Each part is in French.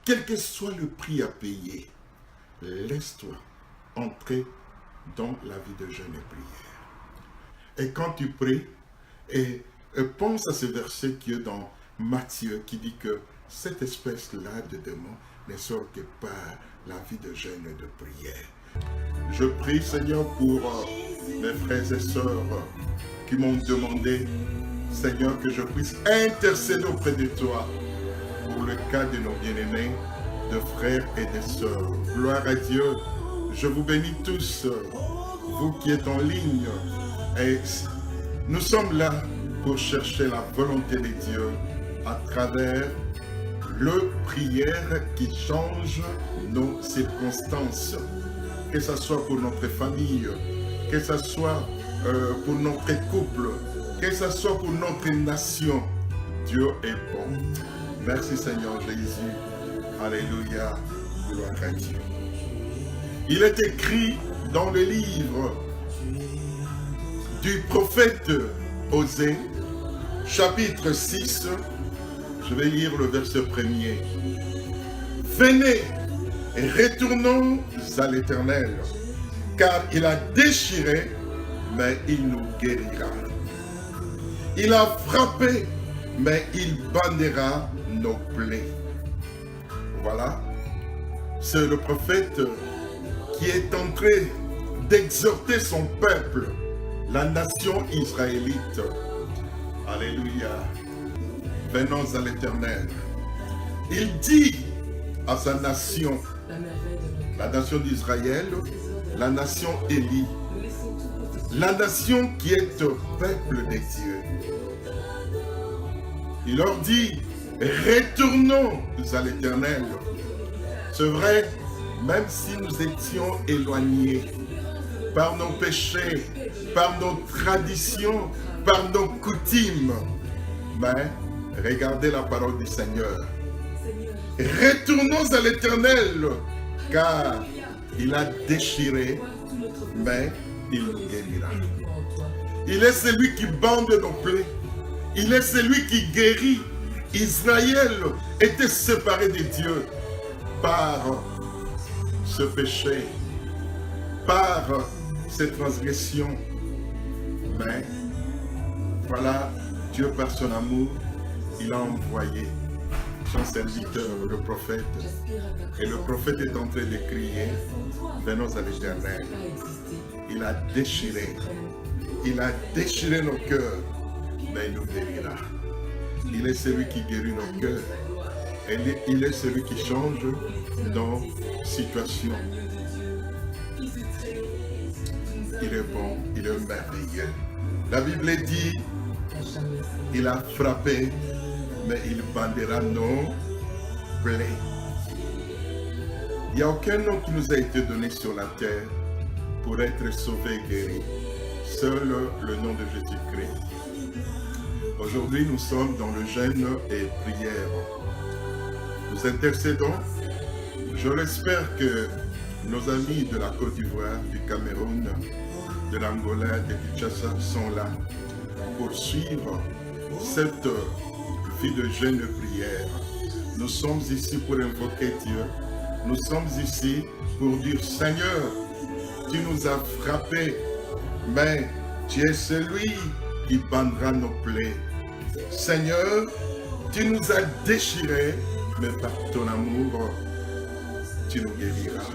quel que soit le prix à payer, laisse-toi entrer dans la vie de jeûne et prière. Et quand tu pries, et pense à ce verset qui est dans Matthieu, qui dit que cette espèce-là de démon ne sort que par la vie de jeûne et de prière. Je prie, Seigneur, pour mes frères et sœurs qui m'ont demandé, Seigneur, que je puisse intercéder auprès de toi pour le cas de nos bien-aimés, de frères et de sœurs. Gloire à Dieu. Je vous bénis tous, vous qui êtes en ligne. Et nous sommes là pour chercher la volonté de Dieu à travers le prière qui change nos circonstances. Que ce soit pour notre famille, que ce soit pour notre couple, que ce soit pour notre nation. Dieu est bon. Merci Seigneur Jésus. Alléluia. Gloire à Dieu. Il est écrit dans le livre du prophète Osée, chapitre 6, je vais lire le verset 1er. Venez et retournons à l'Éternel, car il a déchiré, mais il nous guérira. Il a frappé, mais il bandera nos plaies. Voilà, c'est le prophète qui est en train d'exhorter son peuple, la nation israélite. Alléluia. Venons à l'Éternel. Il dit à sa nation, la nation d'Israël, la nation Élie, la nation qui est au peuple des dieux. Il leur dit, retournons à l'Éternel. C'est vrai, même si nous étions éloignés par nos péchés, par nos traditions, par nos coutumes, mais regardez la parole du Seigneur. Retournons à l'Éternel, car il a déchiré, mais il nous guérira. Il est celui qui bande nos plaies. Il est celui qui guérit. Israël était séparé de Dieu par ce péché, par ces transgressions. Mais voilà, Dieu par son amour, il a envoyé son serviteur, le prophète. Et le prophète est en train de crier, venons à l'Éternel. Il a déchiré nos cœurs, mais il nous guérira. Il est celui qui guérit nos cœurs. Et il est celui qui change nos situations. Il est bon, il est merveilleux. La Bible dit, il a frappé, mais il bandera nos plaies. Il n'y a aucun nom qui nous a été donné sur la terre pour être sauvé et guéri. Seul le nom de Jésus-Christ. Aujourd'hui, nous sommes dans le jeûne et prière. Nous intercédons. Je l'espère que nos amis de la Côte d'Ivoire, du Cameroun, de l'Angola, de Kinshasa sont là pour suivre cette vie de jeûne et prière. Nous sommes ici pour invoquer Dieu. Nous sommes ici pour dire, Seigneur, tu nous as frappés, mais tu es celui qui bandera nos plaies. Seigneur, tu nous as déchirés, mais par ton amour, tu nous guériras.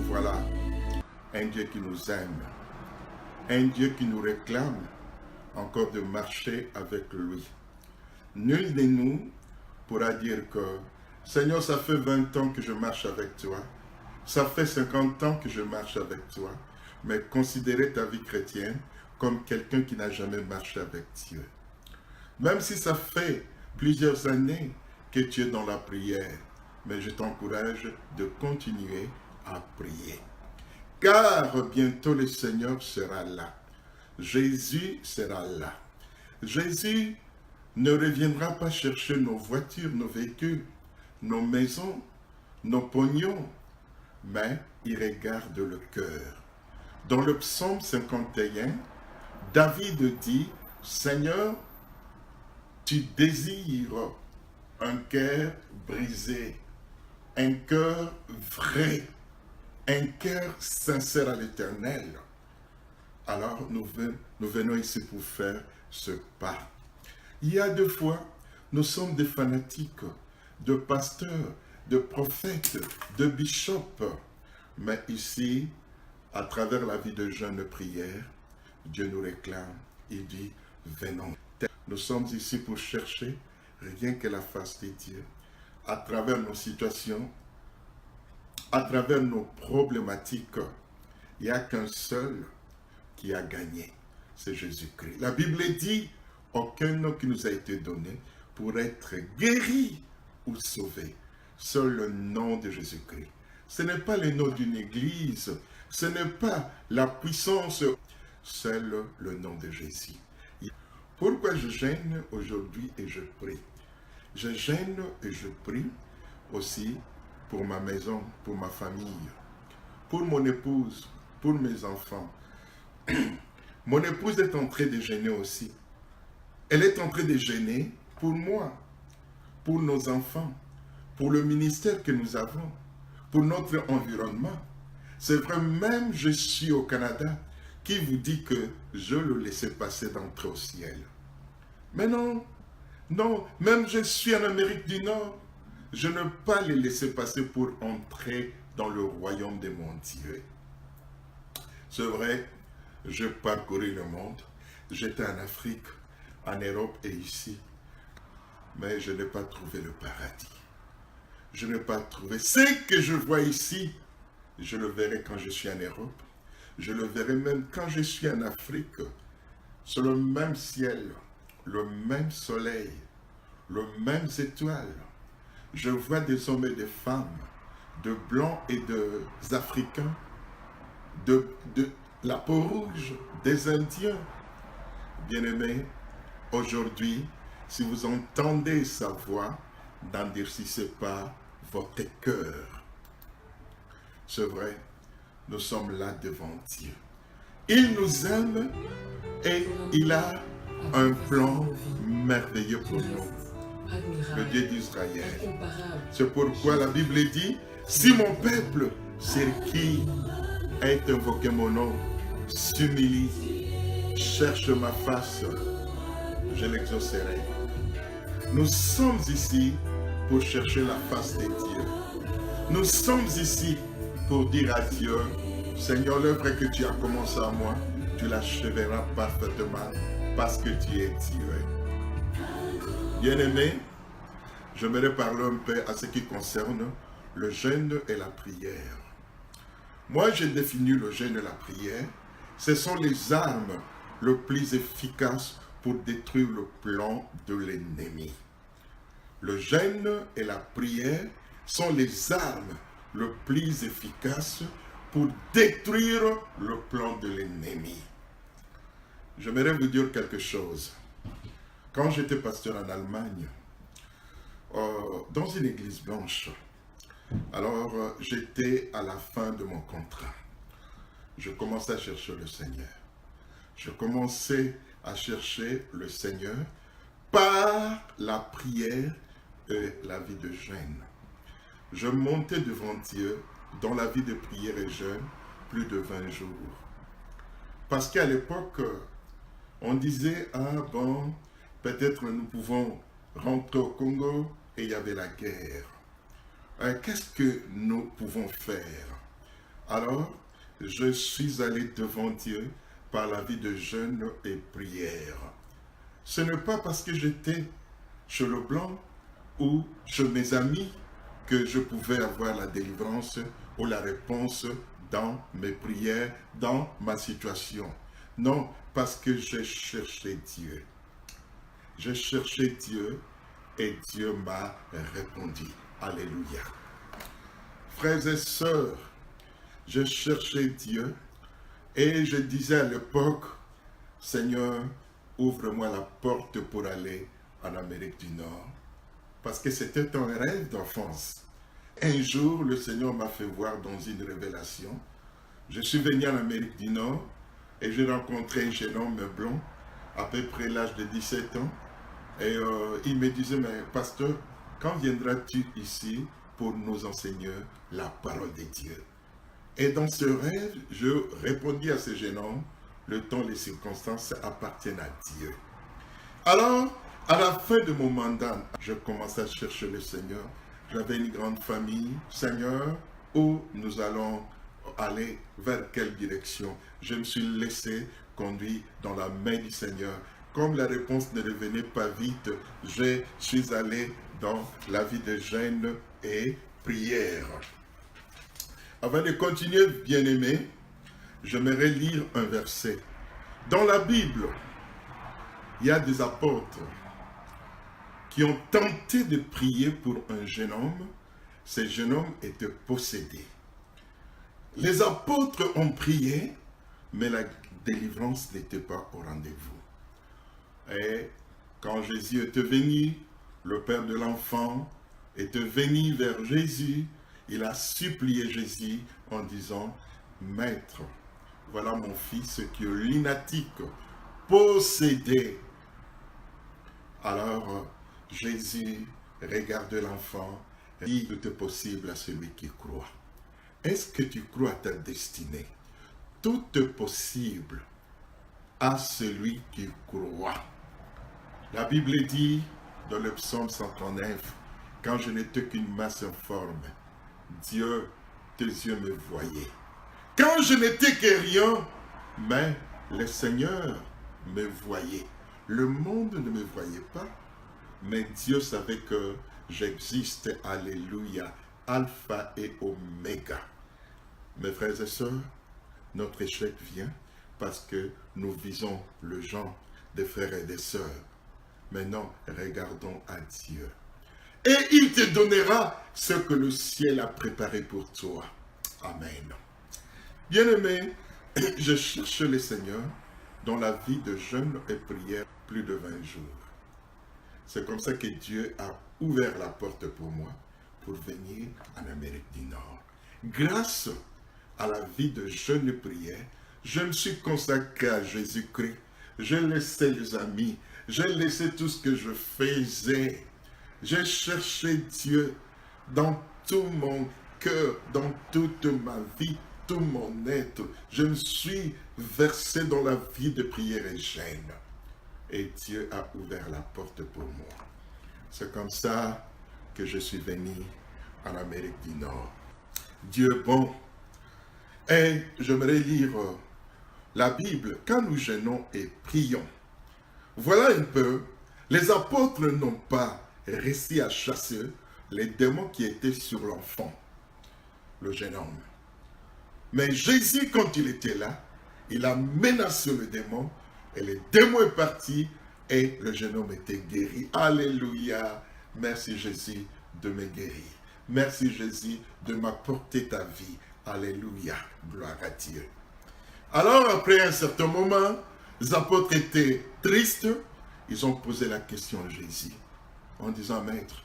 Voilà, un Dieu qui nous aime, un Dieu qui nous réclame encore de marcher avec lui. Nul de nous pourra dire que, Seigneur, ça fait 20 ans que je marche avec toi, ça fait 50 ans que je marche avec toi, mais considérer ta vie chrétienne comme quelqu'un qui n'a jamais marché avec Dieu. Même si ça fait plusieurs années que tu es dans la prière, mais je t'encourage de continuer à prier. Car bientôt le Seigneur sera là. Jésus sera là. Jésus ne reviendra pas chercher nos voitures, nos véhicules, nos maisons, nos pognons, mais il regarde le cœur. Dans le psaume 51, David dit, Seigneur, tu désires un cœur brisé, un cœur vrai, un cœur sincère à l'Éternel, alors nous venons ici pour faire ce pas. Il y a deux fois, nous sommes des fanatiques, de pasteurs, de prophètes, de bishops. Mais ici, à travers la vie de jeûne de prière, Dieu nous réclame, il dit, venons. Nous sommes ici pour chercher rien que la face de Dieu. À travers nos situations, à travers nos problématiques, il n'y a qu'un seul qui a gagné, c'est Jésus-Christ. La Bible dit, aucun nom qui nous a été donné pour être guéri ou sauvé. Seul le nom de Jésus-Christ. Ce n'est pas le nom d'une église, ce n'est pas la puissance, c'est le nom de Jésus. Pourquoi je gêne aujourd'hui et je prie? Je gêne et je prie aussi pour ma maison, pour ma famille, pour mon épouse, pour mes enfants. Mon épouse est en train de gêner aussi. Elle est en train de gêner pour moi, pour nos enfants, pour le ministère que nous avons, pour notre environnement. C'est vrai, même je suis au Canada, qui vous dit que je le laissais passer d'entrer au ciel. Mais non, non, même je suis en Amérique du Nord, je ne peux pas les laisser passer pour entrer dans le royaume de mon Dieu. C'est vrai, je parcouris le monde, j'étais en Afrique, en Europe et ici, mais je n'ai pas trouvé le paradis. Je n'ai pas trouvé ce que je vois ici. Je le verrai quand je suis en Europe. Je le verrai même quand je suis en Afrique. Sur le même ciel, le même soleil, les mêmes étoiles. Je vois des hommes et des femmes, de blancs et des Africains, de la peau rouge, des Indiens. Bien-aimés, aujourd'hui, si vous entendez sa voix, n'endurcissez pas votre cœur. C'est vrai, nous sommes là devant Dieu. Il nous aime et il a un plan merveilleux pour nous, le Dieu d'Israël. C'est pourquoi la Bible dit, si mon peuple, sur qui est invoqué mon nom, s'humilie, cherche ma face, je l'exaucerai. Nous sommes ici pour chercher la face de Dieu. Nous sommes ici pour dire à Dieu, Seigneur, l'œuvre que tu as commencé à moi, tu l'achèveras parfaitement parce que tu es Dieu. Bien-aimé, j'aimerais parler un peu à ce qui concerne le jeûne et la prière. Moi, j'ai défini le jeûne et la prière. Ce sont les armes les plus efficaces pour détruire le plan de l'ennemi. Le jeûne et la prière sont les armes les plus efficaces pour détruire le plan de l'ennemi. J'aimerais vous dire quelque chose. Quand j'étais pasteur en Allemagne, dans une église blanche, alors j'étais à la fin de mon contrat. Je commençais à chercher le Seigneur. Je commençais à chercher le Seigneur par la prière et la vie de jeûne. Je montais devant Dieu dans la vie de prière et jeûne plus de 20 jours. Parce qu'à l'époque, on disait, ah bon, peut-être nous pouvons rentrer au Congo et il y avait la guerre. Qu'est-ce que nous pouvons faire? Alors, je suis allé devant Dieu par la vie de jeûne et prière. Ce n'est pas parce que j'étais chez le blanc ou chez mes amis que je pouvais avoir la délivrance ou la réponse dans mes prières, dans ma situation. Non, parce que j'ai cherché Dieu. J'ai cherché Dieu et Dieu m'a répondu. Alléluia. Frères et sœurs, j'ai cherché Dieu et je disais à l'époque, Seigneur, ouvre-moi la porte pour aller en Amérique du Nord. Parce que c'était un rêve d'enfance. Un jour, le Seigneur m'a fait voir dans une révélation. Je suis venu en Amérique du Nord et j'ai rencontré un jeune homme blond, à peu près l'âge de 17 ans. Et il me disait, mais pasteur, quand viendras-tu ici pour nous enseigner la parole de Dieu. Et dans ce rêve, je répondis à ce jeune homme, le temps, les circonstances appartiennent à Dieu. Alors, à la fin de mon mandat, je commençais à chercher le Seigneur. J'avais une grande famille. Seigneur, où nous allons aller, vers quelle direction? Je me suis laissé conduire dans la main du Seigneur. Comme la réponse ne revenait pas vite, je suis allé dans la vie de jeûne et prière. Avant de continuer, bien-aimé, j'aimerais lire un verset. Dans la Bible, il y a des apôtres qui ont tenté de prier pour un jeune homme. Ce jeune homme était possédé. Les apôtres ont prié, mais la délivrance n'était pas au rendez-vous. Et quand Jésus était venu, le père de l'enfant était venu vers Jésus, il a supplié Jésus en disant, « Maître, voilà mon fils qui est lunatique, possédé. » Alors Jésus regarde l'enfant et dit, « Tout est possible à celui qui croit. » Est-ce que tu crois à ta destinée? Tout est possible à celui qui croit. La Bible dit dans le psaume 139, « Quand je n'étais qu'une masse informe, Dieu, tes yeux me voyaient. Quand je n'étais que rien, mais le Seigneur me voyait. Le monde ne me voyait pas, mais Dieu savait que j'existe. Alléluia. Alpha et Oméga. » Mes frères et sœurs, notre échec vient parce que nous visons le genre des frères et des sœurs. Maintenant, regardons à Dieu. Et il te donnera ce que le ciel a préparé pour toi. Amen. Bien-aimé, je cherche le Seigneur dans la vie de jeûne et prière plus de 20 jours. C'est comme ça que Dieu a ouvert la porte pour moi pour venir en Amérique du Nord. Grâce à la vie de jeûne et prière, je me suis consacré à Jésus-Christ. J'ai laissé les amis, j'ai laissé tout ce que je faisais. J'ai cherché Dieu dans tout mon cœur, dans toute ma vie, tout mon être. Je me suis versé dans la vie de prière et jeûne. Et Dieu a ouvert la porte pour moi. C'est comme ça que je suis venu en Amérique du Nord. Dieu est bon. Et j'aimerais lire la Bible quand nous jeûnons et prions. Voilà un peu, les apôtres n'ont pas réussi à chasser les démons qui étaient sur l'enfant, le jeune homme. Mais Jésus, quand il était là, il a menacé le démon, et le démon est parti, et le jeune homme était guéri. Alléluia! Merci Jésus de me guérir. Merci Jésus de m'apporter ta vie. Alléluia! Gloire à Dieu. Alors après un certain moment, les apôtres étaient tristes. Ils ont posé la question à Jésus en disant, « Maître,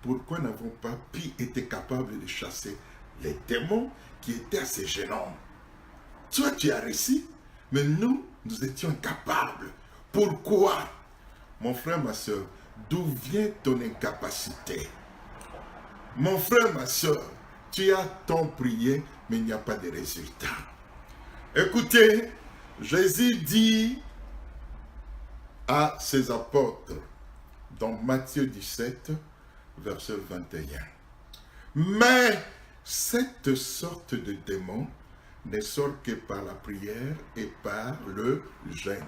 pourquoi n'avons pas été capables de chasser les démons qui étaient à ces jeunes hommes? Toi, tu as réussi, mais nous étions incapables. Pourquoi? » Mon frère, ma soeur, d'où vient ton incapacité? Mon frère, ma soeur, tu as tant prié, mais il n'y a pas de résultat. Écoutez, Jésus dit à ses apôtres, dans Matthieu 17, verset 21. Mais cette sorte de démon ne sort que par la prière et par le jeûne.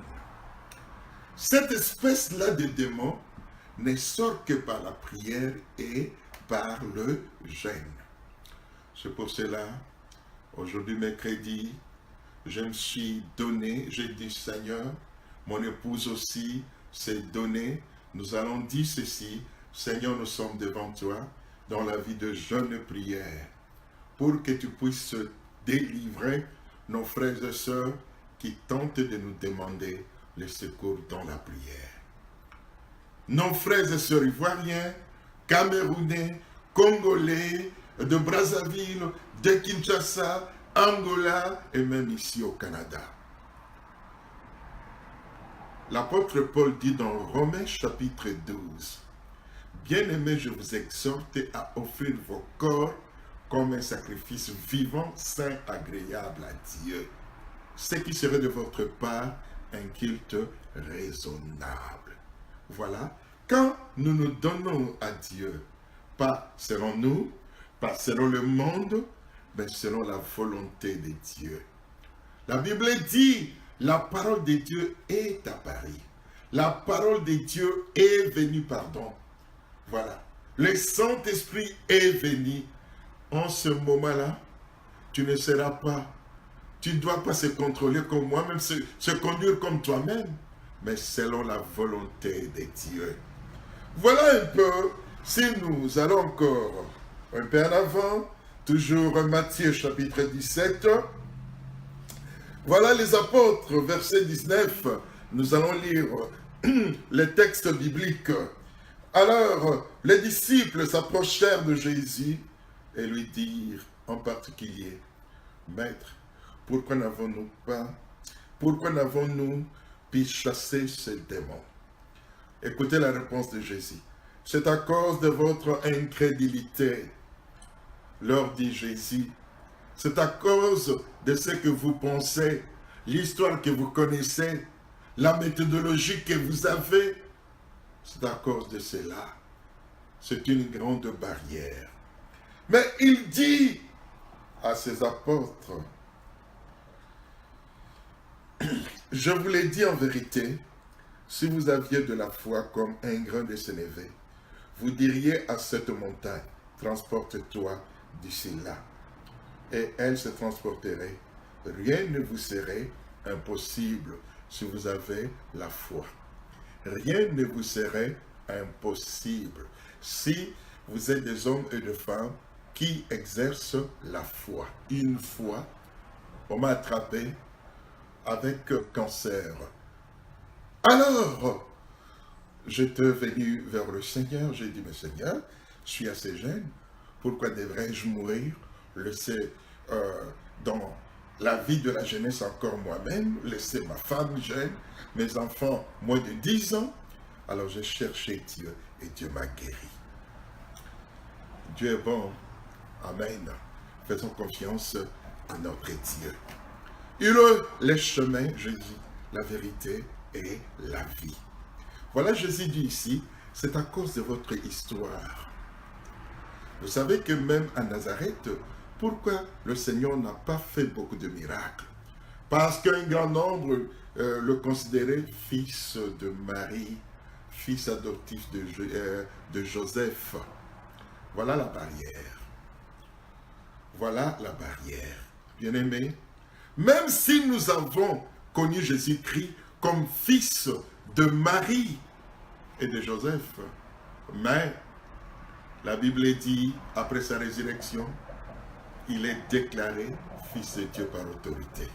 Cette espèce-là de démon ne sort que par la prière et par le jeûne. C'est pour cela, aujourd'hui mercredi, je me suis donné, j'ai dit, Seigneur, mon épouse aussi s'est donnée. Nous allons dire ceci, Seigneur, nous sommes devant toi dans la vie de jeûne et prière, pour que tu puisses délivrer nos frères et sœurs qui tentent de nous demander le secours dans la prière. Nos frères et sœurs ivoiriens, camerounais, congolais, de Brazzaville, de Kinshasa, Angola et même ici au Canada. L'apôtre Paul dit dans Romains chapitre 12, Bien-aimés, je vous exhorte à offrir vos corps comme un sacrifice vivant, saint, agréable à Dieu. Ce qui serait de votre part un culte raisonnable. Voilà. Quand nous nous donnons à Dieu, pas selon nous, pas selon le monde, mais selon la volonté de Dieu. La Bible dit, la parole de Dieu est apparue. La parole de Dieu est venue, pardon. Voilà. Le Saint-Esprit est venu. En ce moment-là, tu ne seras pas, tu ne dois pas se contrôler comme moi-même, se conduire comme toi-même, mais selon la volonté de Dieu. Voilà un peu, si nous allons encore un peu en avant, toujours Matthieu chapitre 17, voilà les apôtres, verset 19, nous allons lire les textes bibliques. Alors, les disciples s'approchèrent de Jésus et lui dirent en particulier, Maître, pourquoi n'avons-nous pu chasser ce démon? Écoutez la réponse de Jésus. C'est à cause de votre incrédulité, leur dit Jésus. C'est à cause de ce que vous pensez, l'histoire que vous connaissez, la méthodologie que vous avez. C'est à cause de cela. C'est une grande barrière. Mais il dit à ses apôtres, je vous l'ai dit en vérité, si vous aviez de la foi comme un grain de sénévé, vous diriez à cette montagne, transporte-toi d'ici là. Et elle se transporterait. Rien ne vous serait impossible si vous avez la foi. Rien ne vous serait impossible si vous êtes des hommes et des femmes qui exercent la foi. Une fois, on m'a attrapé avec cancer. Alors, j'étais venu vers le Seigneur, j'ai dit, mais Seigneur, je suis assez jeune, pourquoi devrais-je mourir, laisser dans la vie de la jeunesse encore moi-même, laisser ma femme jeune, mes enfants moins de 10 ans. Alors j'ai cherché Dieu et Dieu m'a guéri. Dieu est bon. Amen. Faisons confiance à notre Dieu. Il est le chemin, je dis, la vérité et la vie. Voilà, Jésus dit ici, c'est à cause de votre histoire. Vous savez que même à Nazareth, pourquoi le Seigneur n'a pas fait beaucoup de miracles? Parce qu'un grand nombre le considérait fils de Marie, fils adoptif de Joseph. Voilà la barrière. Voilà la barrière. Bien-aimés, même si nous avons connu Jésus-Christ comme fils de Marie et de Joseph, mais la Bible dit, après sa résurrection, il est déclaré fils de Dieu par autorité.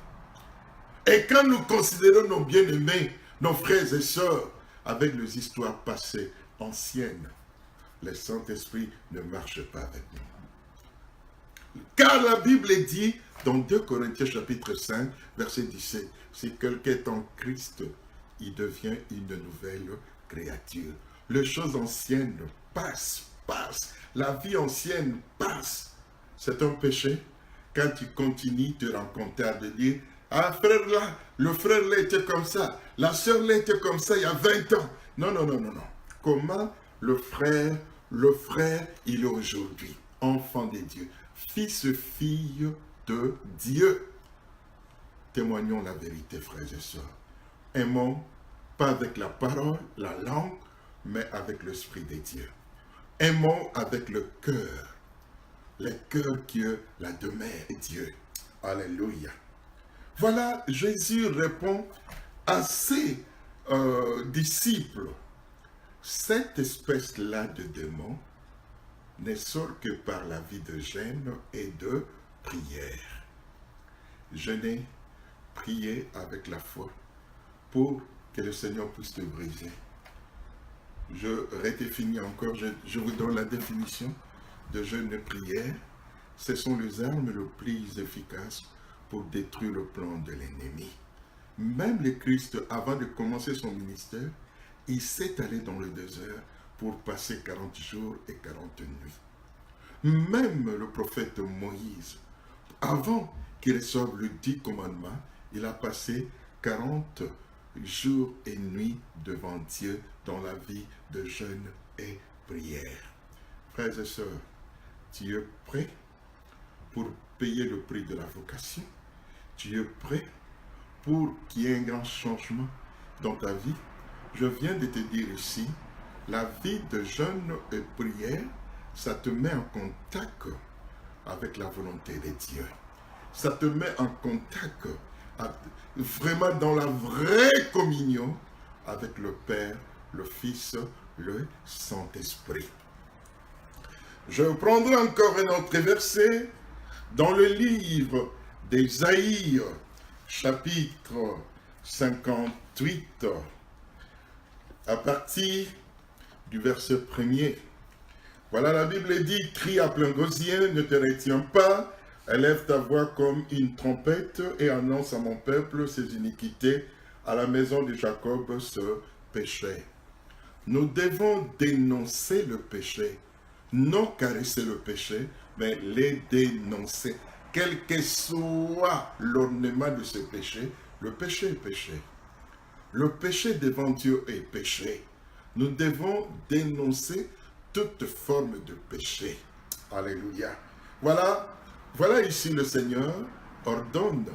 Et quand nous considérons nos bien-aimés, nos frères et sœurs, avec les histoires passées, anciennes, le Saint-Esprit ne marche pas avec nous. Car la Bible dit, dans 2 Corinthiens chapitre 5, verset 17, si quelqu'un est en Christ, il devient une nouvelle créature. Les choses anciennes passent. La vie ancienne passe. C'est un péché quand tu continues de rencontrer, de dire, ah frère là, le frère là était comme ça, la soeur là était comme ça il y a 20 ans. Non. Comment le frère, il est aujourd'hui, enfant de Dieu, fils, fille de Dieu. Témoignons la vérité, frères et sœurs. Aimons, pas avec la parole, la langue, mais avec l'Esprit de Dieu. Aimons avec le cœur qui est la demeure de Dieu. Alléluia. Voilà, Jésus répond à ses disciples. Cette espèce-là de démon ne sort que par la vie de jeûne et de prière. Jeûner, prier avec la foi pour que le Seigneur puisse te briser. Je redéfinis encore, je vous donne la définition de jeûne et prière. Ce sont les armes les plus efficaces pour détruire le plan de l'ennemi. Même le Christ, avant de commencer son ministère, il s'est allé dans le désert pour passer 40 jours et 40 nuits. Même le prophète Moïse, avant qu'il reçoive le 10 commandements, il a passé 40 jours et nuits devant Dieu dans la vie de jeûne et prière. Frères et sœurs, tu es prêt pour payer le prix de la vocation? Tu es prêt pour qu'il y ait un grand changement dans ta vie? Je viens de te dire ici, la vie de jeûne et prière, ça te met en contact avec la volonté de Dieu. Ça te met en contact vraiment dans la vraie communion avec le Père, le Fils, le Saint-Esprit. Je prendrai encore un autre verset dans le livre d'Ésaïe, chapitre 58, à partir du verset 1er. Voilà, la Bible dit, crie à plein gosier, ne te retiens pas, élève ta voix comme une trompette et annonce à mon peuple ses iniquités, à la maison de Jacob ce péché. Nous devons dénoncer le péché, non caresser le péché, mais les dénoncer. Quel que soit l'ornement de ce péché, le péché est péché. Le péché devant Dieu est péché. Nous devons dénoncer toute forme de péché. Alléluia. Voilà ici le Seigneur ordonne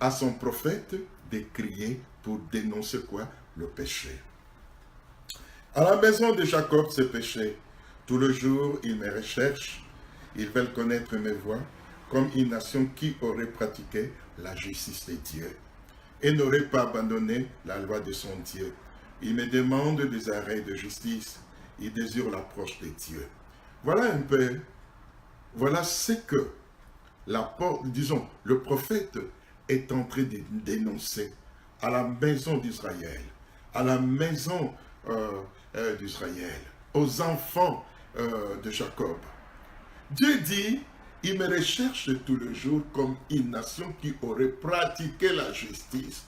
à son prophète de crier pour dénoncer quoi? Le péché. À la maison de Jacob, ce péché, tout le jour, ils me recherchent, ils veulent connaître mes voies, comme une nation qui aurait pratiqué la justice de Dieu et n'aurait pas abandonné la loi de son Dieu. Ils me demandent des arrêts de justice, ils désirent l'approche de Dieu. Voilà un peu, voilà ce que le prophète est en train de dénoncer à la maison d'Israël, à la maison d'Israël, aux enfants de Jacob. Dieu dit, ils me recherchent tout le jour comme une nation qui aurait pratiqué la justice.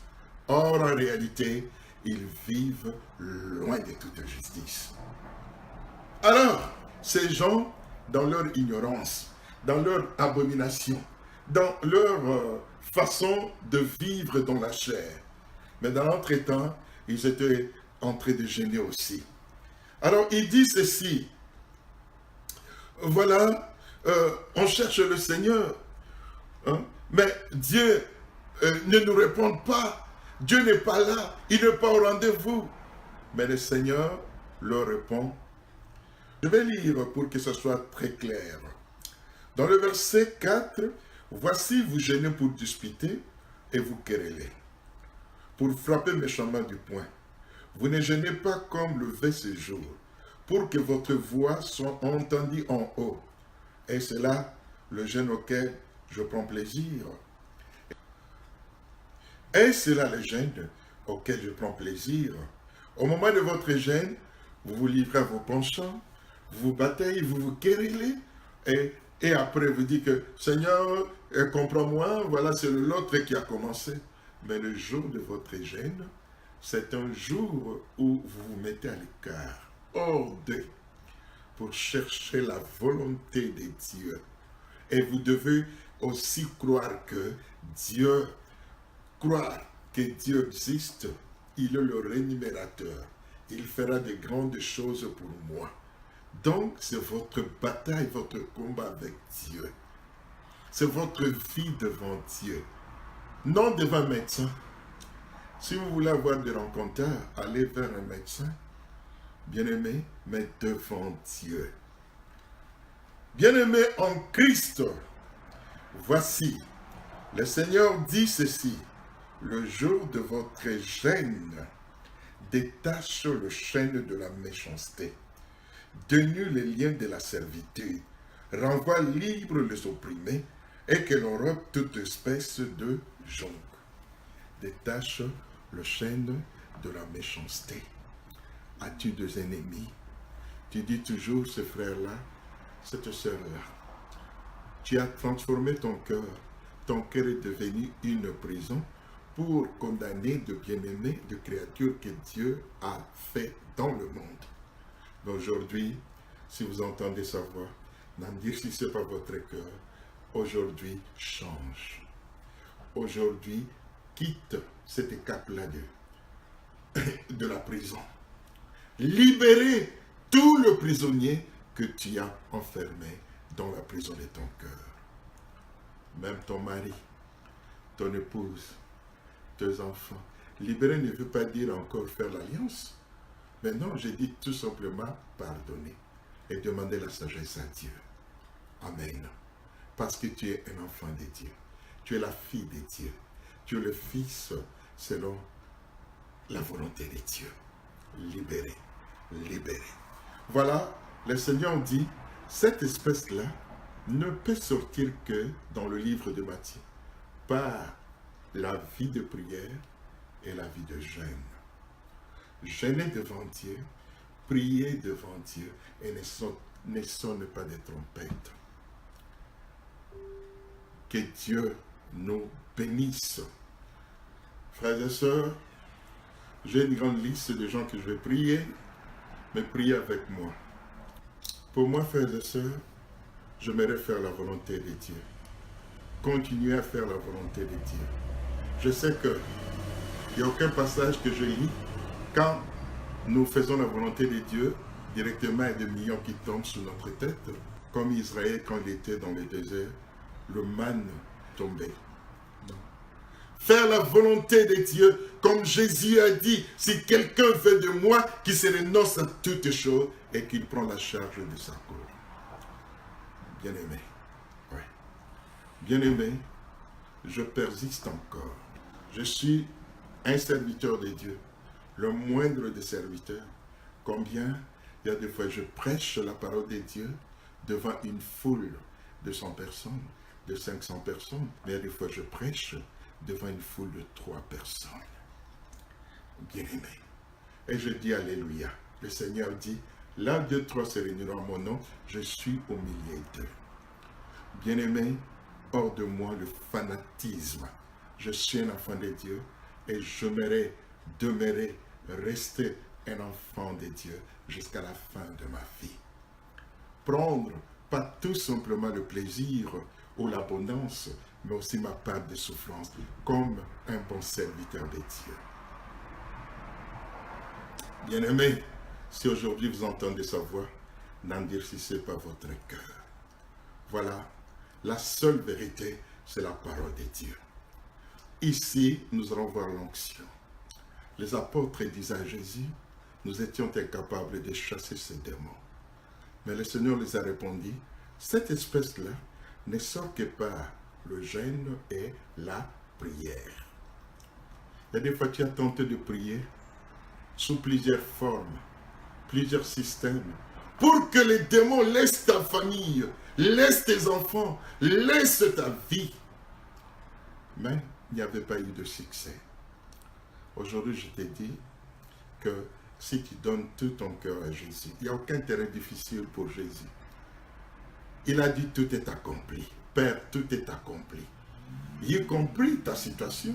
Or, en réalité, ils vivent loin de toute justice. Alors, ces gens, dans leur ignorance, dans leur abomination, dans leur façon de vivre dans la chair, mais dans l'entretemps, ils étaient en train de gêner aussi. Alors, il dit ceci, voilà, on cherche le Seigneur, hein, mais Dieu ne nous répond pas. Dieu n'est pas là, il n'est pas au rendez-vous. Mais le Seigneur leur répond. Je vais lire pour que ce soit très clair. Dans le verset 4, voici vous gênez pour disputer et vous querellez, pour frapper méchamment du poing. Vous ne gênez pas comme le fait ce jour, pour que votre voix soit entendue en haut. Et c'est là le gêne auquel je prends plaisir. Et c'est là le gêne auquel je prends plaisir. Au moment de votre gêne, vous vous livrez à vos penchants, vous vous battez, vous vous querellez, et après vous dites que Seigneur, comprends-moi, voilà, c'est l'autre qui a commencé. Mais le jour de votre gêne, c'est un jour où vous vous mettez à l'écart, hors d'eux, pour chercher la volonté de Dieu. Et vous devez aussi croire que Dieu existe, il est le rémunérateur. Il fera de grandes choses pour moi. Donc, c'est votre bataille, votre combat avec Dieu. C'est votre vie devant Dieu. Non devant un médecin. Si vous voulez avoir des rencontres, allez vers un médecin. Bien-aimé, mais devant Dieu. Bien-aimé en Christ, voici, le Seigneur dit ceci, le jour de votre gêne, détache le chêne de la méchanceté, dénue les liens de la servitude, renvoie libre les opprimés, et que l'on robe toute espèce de jonc. Détache le chêne de la méchanceté. As-tu des ennemis? Tu dis toujours ce frère-là, cette sœur-là. Tu as transformé ton cœur. Ton cœur est devenu une prison pour condamner de bien-aimés, de créatures que Dieu a fait dans le monde. Mais aujourd'hui, si vous entendez sa voix, n'endurcissez pas votre cœur. Aujourd'hui, change. Aujourd'hui, quitte cette étape-là de la prison. Libérez tout le prisonnier que tu as enfermé dans la prison de ton cœur. Même ton mari, ton épouse, tes enfants. Libérer ne veut pas dire encore faire l'alliance. Mais non, j'ai dit tout simplement pardonner et demander la sagesse à Dieu. Amen. Parce que tu es un enfant de Dieu. Tu es la fille de Dieu. Tu es le fils selon la volonté de Dieu. Libéré, libéré. Voilà, le Seigneur dit, cette espèce-là ne peut sortir que dans le livre de Matthieu, par la vie de prière et la vie de jeûne. Jeûner devant Dieu, prier devant Dieu et ne sonne pas de trompette. Que Dieu nous bénisse. Frères et sœurs, j'ai une grande liste de gens que je vais prier, mais priez avec moi. Pour moi, frères et sœurs, j'aimerais faire la volonté de Dieu. Continuer à faire la volonté de Dieu. Je sais qu'il n'y a aucun passage que je lis. Quand nous faisons la volonté de Dieu, directement il y a des millions qui tombent sur notre tête. Comme Israël, quand il était dans le désert, le manne tombait. Non. Faire la volonté de Dieu, comme Jésus a dit, si quelqu'un fait de moi, qu'il se renonce à toutes choses et qu'il prend la charge de sa cause. Bien-aimé, ouais. Bien-aimé, je persiste encore. Je suis un serviteur de Dieu, le moindre des serviteurs. Combien, il y a des fois, je prêche la parole de Dieu devant une foule de 100 personnes, de 500 personnes, mais il y a des fois, je prêche devant une foule de 3 personnes. Bien-aimé. Et je dis Alléluia. Le Seigneur dit, là, 2, 3 se réuniront en mon nom, je suis au milieu d'eux. Bien-aimé, hors de moi le fanatisme. Je suis un enfant de Dieu et j'aimerais demeurer, rester un enfant de Dieu jusqu'à la fin de ma vie. Prendre pas tout simplement le plaisir ou l'abondance, mais aussi ma part de souffrance, comme un bon serviteur de Dieu. Bien-aimés, si aujourd'hui vous entendez sa voix, n'endurcissez pas votre cœur. Voilà, la seule vérité, c'est la parole de Dieu. Ici, nous allons voir l'onction. Les apôtres disaient à Jésus, nous étions incapables de chasser ces démons. Mais le Seigneur les a répondu, cette espèce-là ne sort que par le jeûne et la prière. Il y a des fois tu as tenté de prier sous plusieurs formes, plusieurs systèmes, pour que les démons laissent ta famille, laissent tes enfants, laissent ta vie. Mais il n'y avait pas eu de succès. Aujourd'hui, je te dis que si tu donnes tout ton cœur à Jésus, il n'y a aucun terrain difficile pour Jésus. Il a dit tout est accompli. Père, tout est accompli. Y compris ta situation.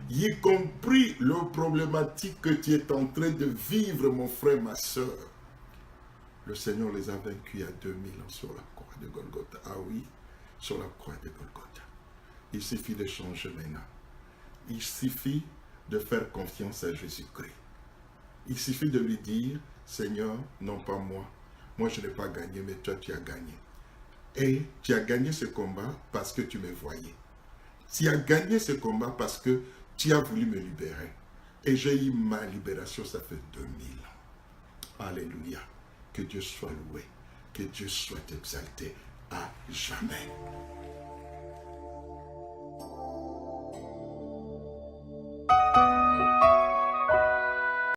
Y compris le problématique que tu es en train de vivre, mon frère, ma soeur. Le Seigneur les a vaincus il y a 2000 ans sur la croix de Golgotha. Ah oui, sur la croix de Golgotha. Il suffit de changer maintenant. Il suffit de faire confiance à Jésus-Christ. Il suffit de lui dire, Seigneur, non pas moi. Moi, je n'ai pas gagné, mais toi, tu as gagné. Et tu as gagné ce combat parce que tu me voyais. Tu as gagné ce combat parce que tu as voulu me libérer. Et j'ai eu ma libération, ça fait 2000 ans. Alléluia. Que Dieu soit loué. Que Dieu soit exalté à jamais.